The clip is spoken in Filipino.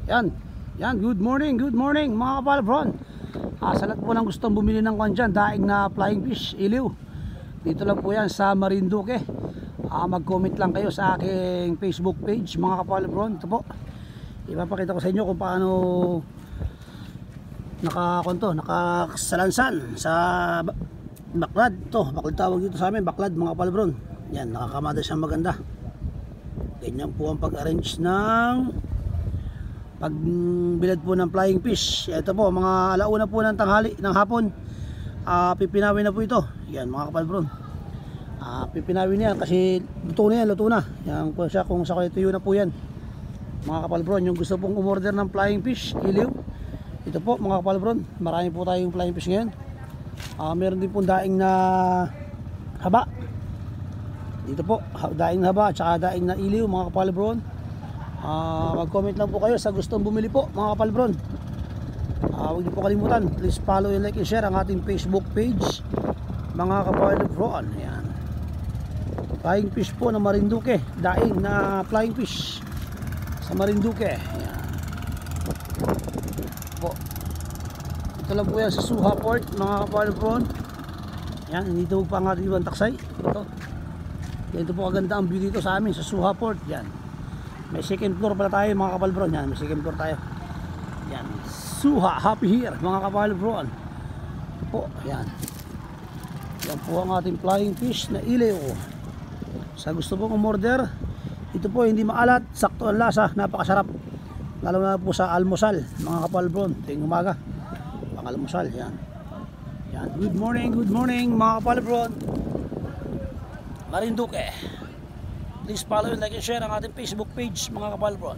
Yan. Yan, good morning mga kapalbron. Sa lahat po ng gustong bumili ng kwan dyan, daing na flying fish, iliw. Dito lang po yan sa Marinduque. Mag-comment lang kayo sa aking Facebook page mga kapalbron. Ito po. Ipapakita ko sa inyo kung paano nakasalansan sa baklad. Ito, baklad tawag dito sa amin, baklad mga kapalbron. Yan, nakakamada siyang maganda. Ganyan po ang pag-arrange ng pagbilad po ng flying fish. Ito po, mga alauna po ng tanghali, ng hapon, pipinawin na po ito. Yan mga kapalbron, pipinawin yan kasi luto na yan, luto na yan po siya. Kung sa kayo tuyo na po yan mga kapalbron. Yung gusto pong umorder ng flying fish, iliw, ito po mga kapalbron. Marami po tayong flying fish ngayon. Meron din po daing na haba dito po, daing na haba at saka daing na iliw mga kapalbron. Mag-comment lang po kayo sa gustong bumili po mga kapalbron. Huwag niyo po kalimutan, please follow and like and share ang ating Facebook page mga kapalbron. Ayan, flying fish po na Marinduque, daing na flying fish sa Marinduque. Ayan po, ito lang po yan sa Suha Port mga kapalbron. Ayan, dito pa ang ating ibang taksay. Ito po kaganda ang view dito sa amin sa Suha Port. Yan, may second floor pala tayo mga kapalbron. Yan, may second floor tayo. Yan, Suha, happy here mga kapalbron po. Yan, yan po ang ating flying fish na iliw. Sa gusto pong umorder, ito po hindi maalat, sakto ang lasa, napakasarap. Lalo na po sa almusal mga kapalbron, tuwing umaga pang almusal. Yan, yan, good morning mga kapalbron Marinduque. Please follow and like and share ang ating Facebook page mga kapalbron.